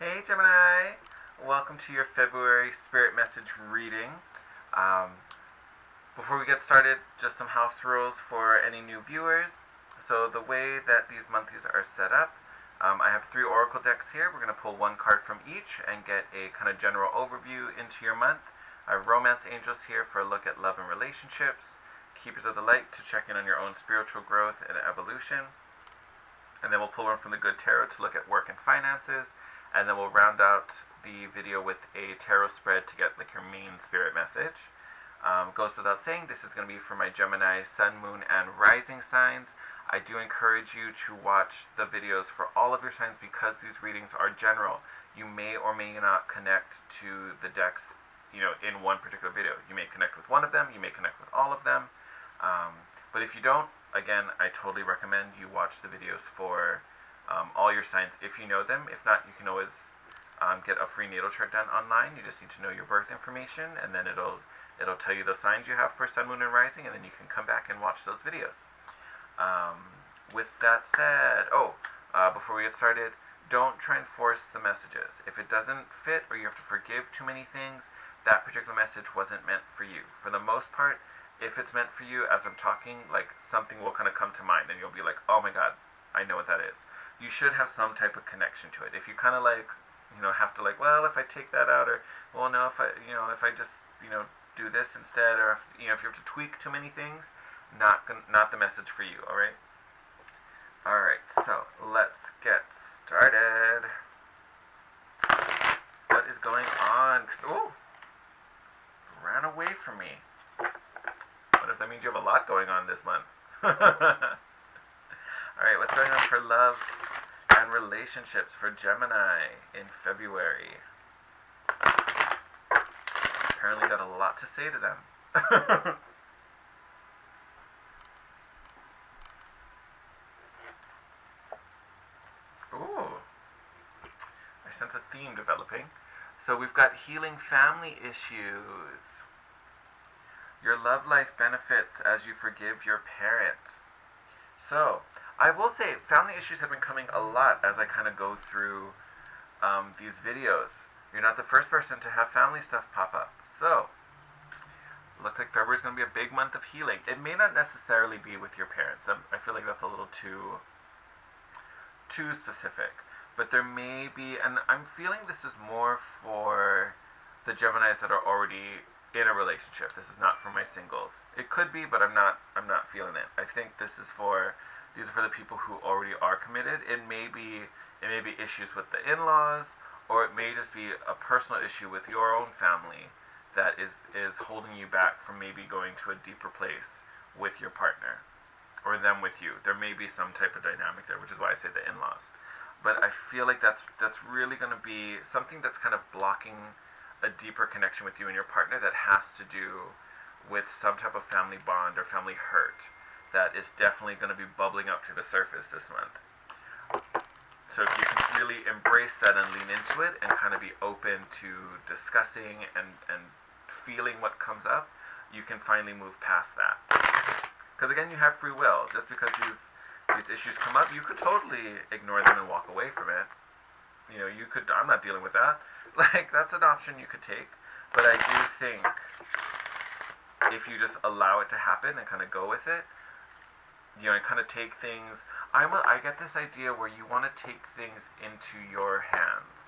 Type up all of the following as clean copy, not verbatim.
Hey Gemini! Welcome to your February Spirit Message reading. Um, Before we get started, just some house rules for any new viewers. So the way that these monthlies are set up, I have 3 oracle decks here. We're going to pull 1 card from each and get a kind of general overview into your month. I have romance angels here for a look at love and relationships, keepers of the light to check in on your own spiritual growth and evolution, and then we'll pull one from the good tarot to look at work and finances, and then we'll round out the video with a tarot spread to get like your main spirit message. Goes without saying, this is going to be for my Gemini Sun, Moon, and Rising signs. I do encourage you to watch the videos for all of your signs because these readings are general. You may or may not connect to the decks, in one particular video. You may connect with one of them, you may connect with all of them. But if you don't, again, I totally recommend you watch the videos for all your signs if you know them. If not, you can always get a free natal chart done online. You just need to know your birth information, and then it'll tell you the signs you have for Sun, Moon, and Rising, and then you can come back and watch those videos. With that said, before we get started, don't try and force the messages. If it doesn't fit or you have to forgive too many things, that particular message wasn't meant for you. For the most part, if it's meant for you, as I'm talking, like something will kind of come to mind and you'll be like, oh my god, I know what that is. You should have some type of connection to it. If you kind of like, have to like, well, if I take that out, or, well, no, if I just, do this instead, or if you have to tweak too many things, not the message for you. All right, so let's get started. What is going on? Oh, ran away from me. What if that means you have a lot going on this month? Alright, what's going on for love and relationships for Gemini in February? Apparently got a lot to say to them. Ooh, I sense a theme developing. So we've got healing family issues. Your love life benefits as you forgive your parents. So, I will say, family issues have been coming a lot as I kind of go through these videos. You're not the first person to have family stuff pop up. So, looks like February is going to be a big month of healing. It may not necessarily be with your parents. I feel like that's a little too specific. But there may be, and I'm feeling this is more for the Geminis that are already in a relationship. This is not for my singles. It could be, but I'm not feeling it. I think these are for the people who already are committed. It may be issues with the in-laws, or it may just be a personal issue with your own family that is holding you back from maybe going to a deeper place with your partner, or them with you. There may be some type of dynamic there, which is why I say the in-laws. But I feel like that's really going to be something that's kind of blocking a deeper connection with you and your partner, that has to do with some type of family bond or family hurt that is definitely going to be bubbling up to the surface this month. So if you can really embrace that and lean into it and kind of be open to discussing and feeling what comes up, you can finally move past that. Because again, you have free will. Just because these issues come up, you could totally ignore them and walk away from it. You could, I'm not dealing with that. Like, that's an option you could take. But I do think if you just allow it to happen and kind of go with it, and kind of take things, I get this idea where you want to take things into your hands.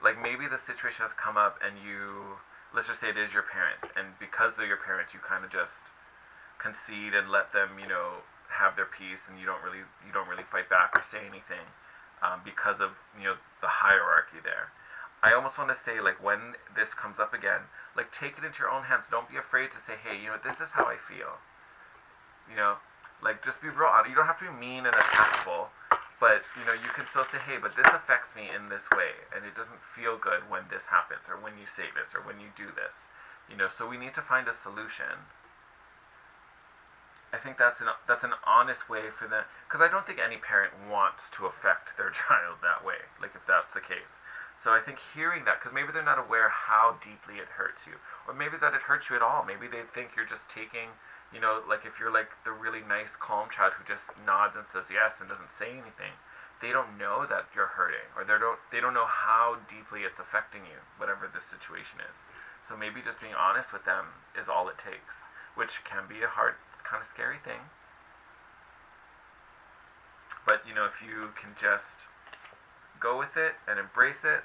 Like, maybe the situation has come up and let's just say it is your parents, and because they're your parents, you kind of just concede and let them, have their peace, and you don't really fight back or say anything. Because of the hierarchy there. I almost want to say, like, when this comes up again, like, take it into your own hands. Don't be afraid to say, hey, this is how I feel. Like, just be real honest. You don't have to be mean and attackful, but you can still say, hey, but this affects me in this way, and it doesn't feel good when this happens, or when you say this, or when you do this. So we need to find a solution. I think that's an honest way for them, because I don't think any parent wants to affect their child that way, like, if that's the case. So I think hearing that, because maybe they're not aware how deeply it hurts you, or maybe that it hurts you at all. Maybe they think you're just taking, like, if you're like the really nice, calm child who just nods and says yes and doesn't say anything, they don't know that you're hurting, or they don't know how deeply it's affecting you, whatever this situation is. So maybe just being honest with them is all it takes, which can be a hard, kind of scary thing. But if you can just go with it and embrace it,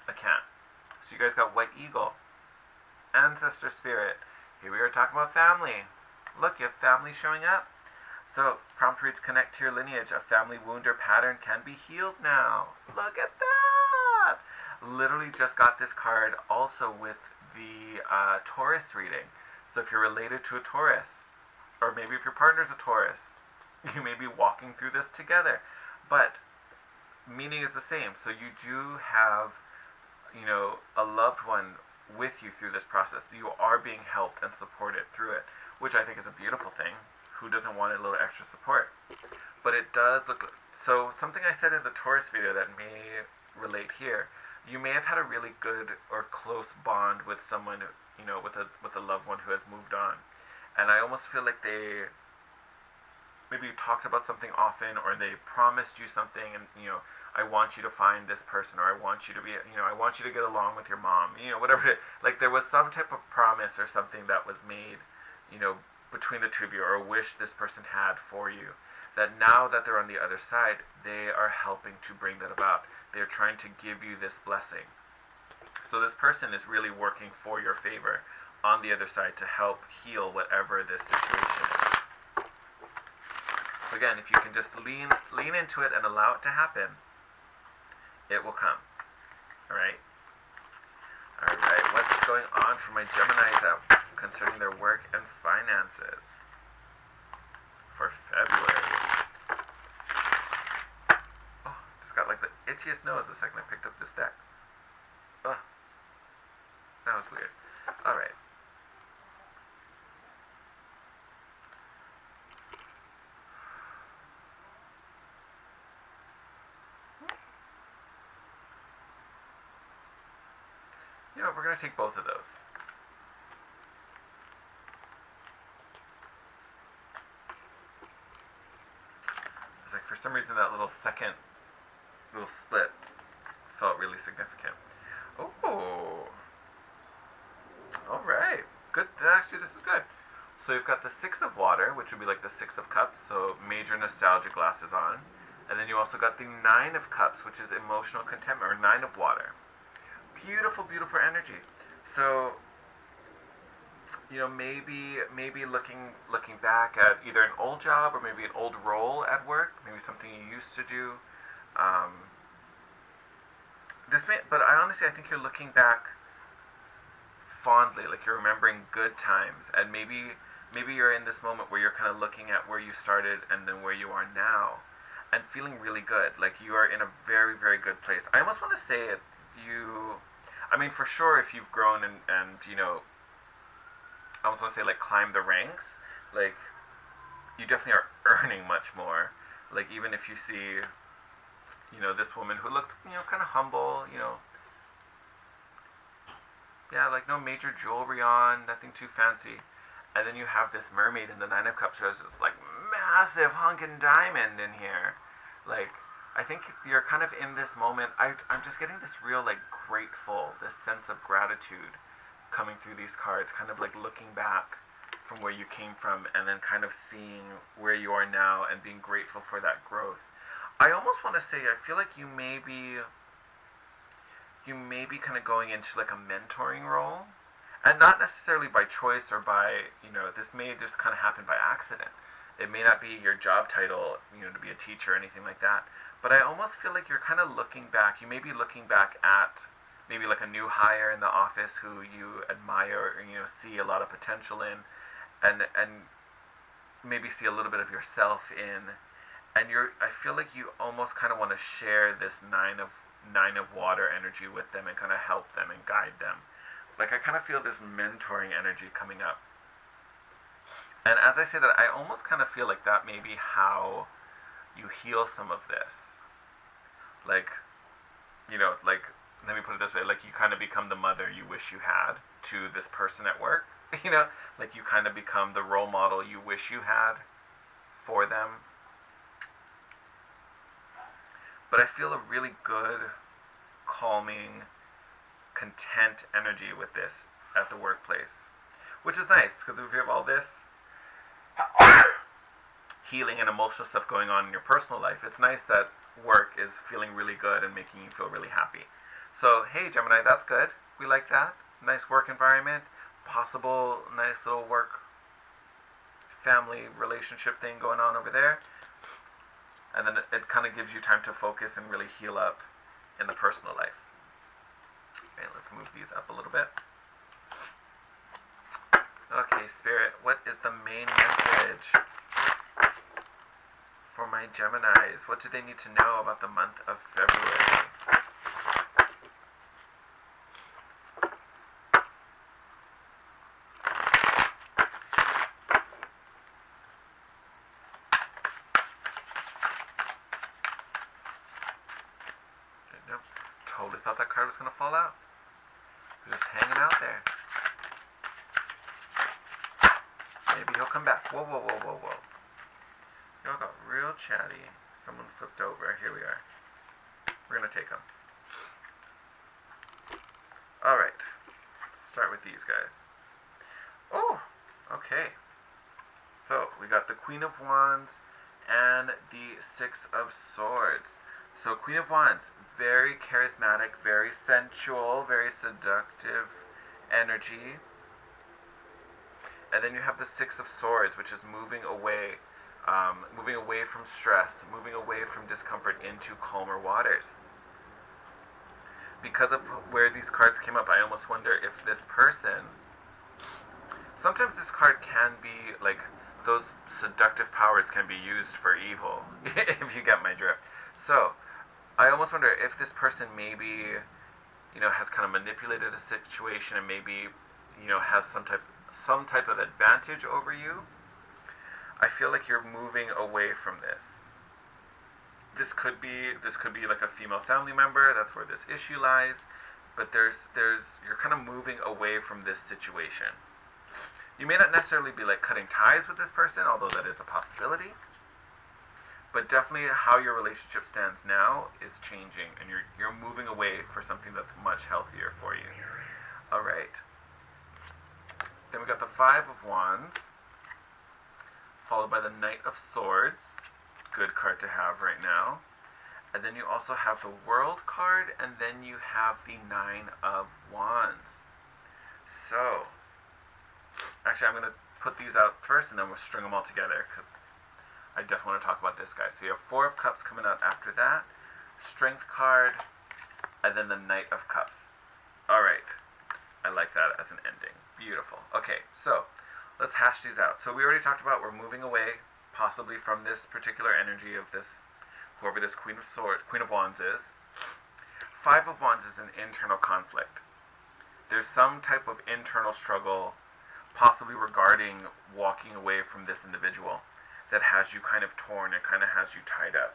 I can't. So you guys got White Eagle, Ancestor Spirit. Here we are talking about family. Look, you have family showing up. So prompt reads, connect to your lineage. A family wound or pattern can be healed now. Look at that. Literally just got this card also with the Taurus reading. So if you're related to a Taurus, or maybe if your partner's a Taurus, you may be walking through this together. But meaning is the same. So you do have, a loved one with you through this process. You are being helped and supported through it, which I think is a beautiful thing. Who doesn't want a little extra support? But it does look, so something I said in the Taurus video that may relate here, you may have had a really good or close bond with someone, with a loved one who has moved on. And I almost feel like maybe you talked about something often, or they promised you something, and I want you to find this person, or I want you to be, I want you to get along with your mom, whatever. Like there was some type of promise or something that was made, between the two of you, or a wish this person had for you, that now that they're on the other side, they are helping to bring that about. They're trying to give you this blessing. So this person is really working for your favor on the other side to help heal whatever this situation is. So again, if you can just lean into it and allow it to happen, it will come. Alright? Alright, what's going on for my Geminis concerning their work and finances for February? Oh, just got like the itchiest nose the second I picked up this deck. Oh, that was weird. Alright. We're going to take both of those. It's like for some reason that little second split felt really significant. Oh. Alright. Good. Actually, this is good. So you've got the Six of Water, which would be like the Six of Cups, so major nostalgia glasses on. And then you also got the Nine of Cups, which is emotional contentment, or Nine of Water. Beautiful, beautiful energy. So, maybe looking back at either an old job or maybe an old role at work, maybe something you used to do. But I think you're looking back fondly, like you're remembering good times, and maybe you're in this moment where you're kind of looking at where you started and then where you are now, and feeling really good, like you are in a very, very good place. I almost want to say it. For sure, if you've grown and I almost want to say like climb the ranks, like you definitely are earning much more. Like even if you see, this woman who looks, kind of humble, yeah, like no major jewelry on, nothing too fancy. And then you have this mermaid in the Nine of Cups who has this like massive hunkin' diamond in here. Like, I think you're kind of in this moment. I'm just getting this real, like, grateful, this sense of gratitude coming through these cards, kind of like looking back from where you came from and then kind of seeing where you are now and being grateful for that growth. I almost want to say, I feel like you may be kind of going into like a mentoring role, and not necessarily by choice or by, this may just kind of happen by accident. It may not be your job title, to be a teacher or anything like that. But I almost feel like you're kind of looking back. You may be looking back at maybe like a new hire in the office who you admire or, see a lot of potential in, and maybe see a little bit of yourself in. And I feel like you almost kind of want to share this nine of water energy with them and kind of help them and guide them. Like I kind of feel this mentoring energy coming up. And as I say that, I almost kind of feel like that may be how you heal some of this. Like, let me put it this way, like you kind of become the mother you wish you had to this person at work, like you kind of become the role model you wish you had for them. but I feel a really good, calming, content energy with this at the workplace, which is nice because if you have all this healing and emotional stuff going on in your personal life, it's nice that work is feeling really good and making you feel really happy. So, hey Gemini, that's good. We like that. Nice work environment, possible nice little work family relationship thing going on over there. And then it kind of gives you time to focus and really heal up in the personal life. Okay, let's move these up a little bit. Okay, Spirit, what is the main message for my Geminis? What do they need to know about the month of February? Nope, totally thought that card was going to fall out. It was just hanging out there. Maybe he'll come back. Whoa, whoa, whoa, whoa, whoa. Y'all got real chatty. Someone flipped over. Here we are. We're going to take them. Alright. Start with these guys. Oh! Okay. So, we got the Queen of Wands and the Six of Swords. So, Queen of Wands, very charismatic, very sensual, very seductive energy. And then you have the Six of Swords, which is moving away from stress, moving away from discomfort into calmer waters. Because of where these cards came up, I almost wonder if this person, sometimes this card can be, like, those seductive powers can be used for evil, if you get my drift. So, I almost wonder if this person maybe, has kind of manipulated a situation and maybe, has some type of advantage over you. I feel like you're moving away from this. This could be like a female family member. That's where this issue lies. But you're kind of moving away from this situation. You may not necessarily be like cutting ties with this person, although that is a possibility. But definitely how your relationship stands now is changing, and you're moving away for something that's much healthier for you. All right. Then we got the Five of Wands, followed by the Knight of Swords. Good card to have right now. And then you also have the World card, and then you have the Nine of Wands. So, actually I'm going to put these out first, and then we'll string them all together, because I definitely want to talk about this guy. So you have Four of Cups coming out after that, Strength card, and then the Knight of Cups. Alright, I like that as an ending. Beautiful. Okay, so let's hash these out. So we already talked about we're moving away, possibly from this particular energy of this, whoever this Queen of Wands is. Five of Wands is an internal conflict. There's some type of internal struggle, possibly regarding walking away from this individual, that has you kind of torn and kind of has you tied up.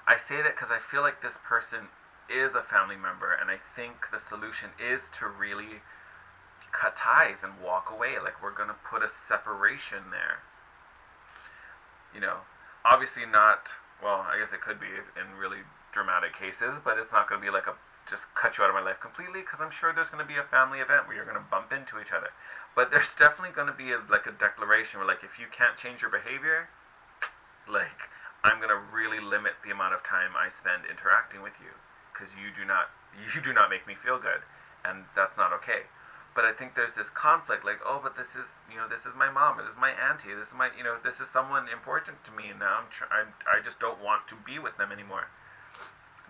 I say that because I feel like this person is a family member, and I think the solution is to really cut ties and walk away. Like, we're going to put a separation there. Obviously not, well, I guess it could be in really dramatic cases, but it's not going to be like just cut you out of my life completely, because I'm sure there's going to be a family event where you're going to bump into each other. But there's definitely going to be a declaration where, like, if you can't change your behavior, like, I'm going to really limit the amount of time I spend interacting with you, because you do not make me feel good, and that's not okay. But I think there's this conflict, like, oh, but this is my mom, or this is my auntie, this is my, this is someone important to me, and now I just don't want to be with them anymore.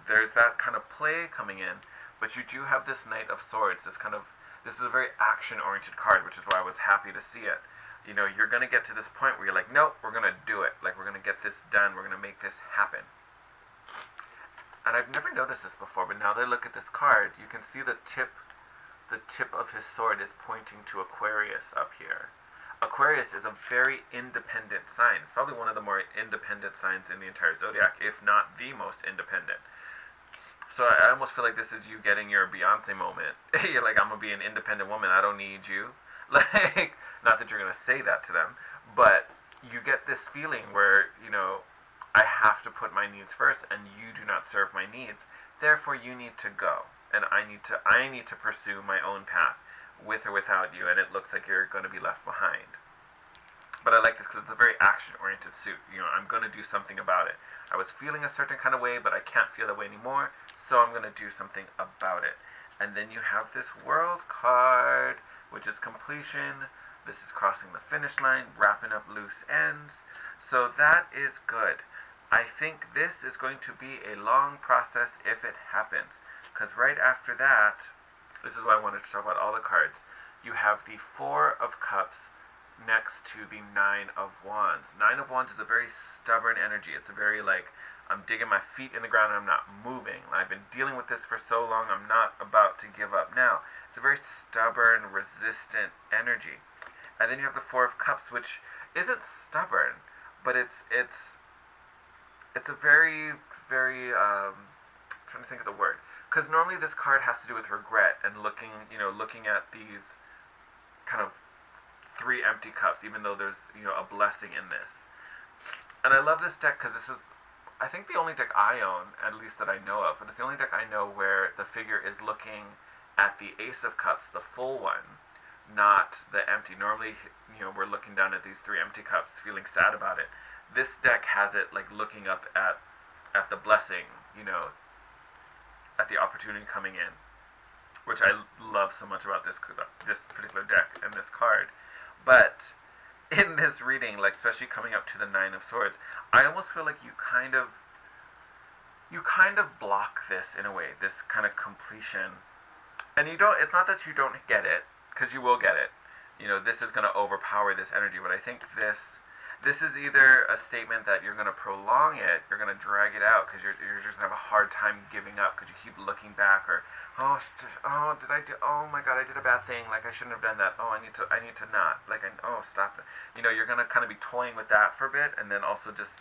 There's that kind of play coming in, but you do have this Knight of Swords, this is a very action-oriented card, which is why I was happy to see it. You're going to get to this point where you're like, nope, we're going to do it. Like, we're going to get this done. We're going to make this happen. And I've never noticed this before, but now that I look at this card, you can see the tip of his sword is pointing to Aquarius up here. Aquarius is a very independent sign. It's probably one of the more independent signs in the entire zodiac, if not the most independent. So I almost feel like this is you getting your Beyonce moment. You're like, I'm going to be an independent woman. I don't need you. Like, not that you're going to say that to them, but you get this feeling where, I have to put my needs first, and you do not serve my needs. Therefore, you need to go, and I need to pursue my own path, with or without you. And it looks like you're going to be left behind. But I like this because it's a very action-oriented suit. You know, I'm going to do something about it. I was feeling a certain kind of way, but I can't feel that way anymore, so I'm going to do something about it. And then you have this world card, which is completion. This is crossing the finish line, wrapping up loose ends. So that is good. I think this is going to be a long process if it happens. Because right after that, this is why I wanted to talk about all the cards. You have the Four of Cups next to the Nine of Wands. Nine of Wands is a very stubborn energy. It's a very like, I'm digging my feet in the ground and I'm not moving. I've been dealing with this for so long, I'm not about to give up now. It's a very stubborn, resistant energy. And then you have the Four of Cups, which isn't stubborn, but it's a very, very, trying to think of the word. Because normally this card has to do with regret and looking at these kind of three empty cups, even though there's, a blessing in this. And I love this deck because this is, I think, the only deck I own, at least that I know of, but it's the only deck I know where the figure is looking at the Ace of Cups, the full one, not the empty. Normally, we're looking down at these three empty cups, feeling sad about it. This deck has it like looking up at the blessing, at the opportunity coming in, which I love so much about this particular deck and this card. But in this reading, like especially coming up to the Nine of Swords, I almost feel like you kind of block this in a way, this kind of completion. And it's not that you don't get it, because you will get it. This is going to overpower this energy, but I think this is either a statement that you're going to prolong it, you're going to drag it out because you're just going to have a hard time giving up because you keep looking back, or oh my god, I did a bad thing, like I shouldn't have done that, I need to not, like, stop it. You're going to kind of be toying with that for a bit, and then also just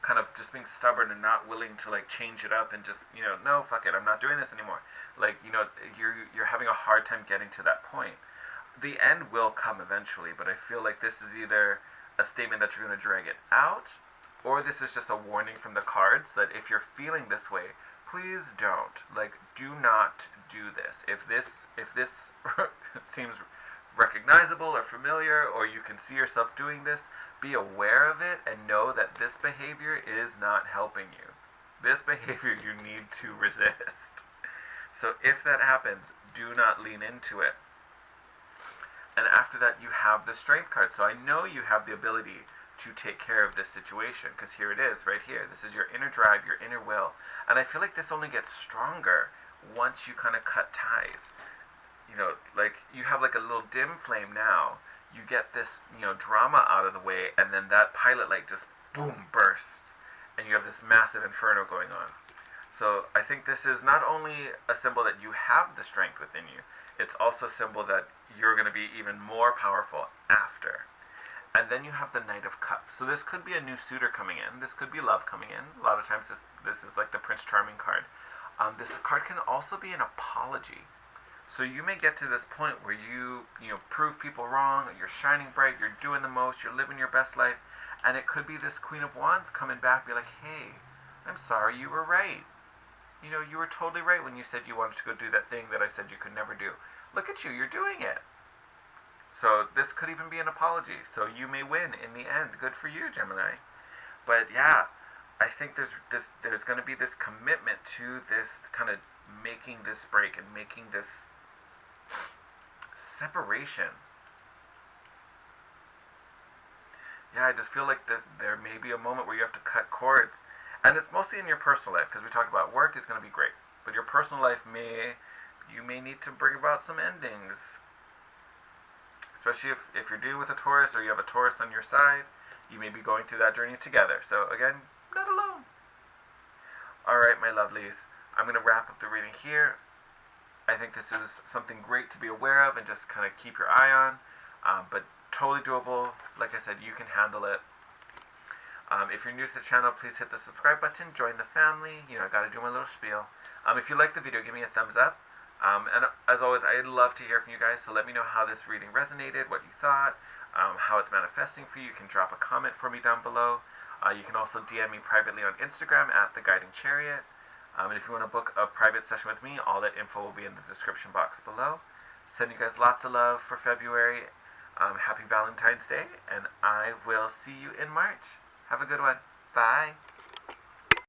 kind of just being stubborn and not willing to like change it up and just, no, fuck it, I'm not doing this anymore. Like, you're having a hard time getting to that point. The end will come eventually, but I feel like this is either a statement that you're going to drag it out, or this is just a warning from the cards that if you're feeling this way, please don't. Like, do not do this. If this seems recognizable or familiar, or you can see yourself doing this, be aware of it and know that this behavior is not helping you. This behavior you need to resist. So if that happens, do not lean into it. And after that, you have the Strength card. So I know you have the ability to take care of this situation, because here it is, right here. This is your inner drive, your inner will. And I feel like this only gets stronger once you kind of cut ties. Like you have like a little dim flame now. You get this, drama out of the way, and then that pilot light just boom bursts, and you have this massive inferno going on. So I think this is not only a symbol that you have the strength within you, it's also a symbol that you're going to be even more powerful after. And then you have the Knight of Cups. So this could be a new suitor coming in. This could be love coming in. A lot of times this is like the Prince Charming card. This card can also be an apology. So you may get to this point where you prove people wrong, you're shining bright, you're doing the most, you're living your best life, and it could be this Queen of Wands coming back, be like, hey, I'm sorry, you were right. You were totally right when you said you wanted to go do that thing that I said you could never do. Look at you, you're doing it. So this could even be an apology. So you may win in the end. Good for you, Gemini. But yeah, I think there's going to be this commitment to this kind of making this break and making this separation. Yeah, I just feel like there may be a moment where you have to cut cords. And it's mostly in your personal life, because we talked about work is going to be great. But your personal life you may need to bring about some endings. Especially if you're dealing with a Taurus, or you have a Taurus on your side, you may be going through that journey together. So again, not alone. Alright, my lovelies, I'm going to wrap up the reading here. I think this is something great to be aware of and just kind of keep your eye on. But totally doable. Like I said, you can handle it. If you're new to the channel, please hit the subscribe button, join the family. I gotta do my little spiel. If you like the video, give me a thumbs up. And as always, I'd love to hear from you guys, so let me know how this reading resonated, what you thought, how it's manifesting for you. You can drop a comment for me down below. You can also DM me privately on Instagram at The Guiding Chariot. And if you want to book a private session with me, all that info will be in the description box below. Send you guys lots of love for February. Happy Valentine's Day, and I will see you in March. Have a good one. Bye.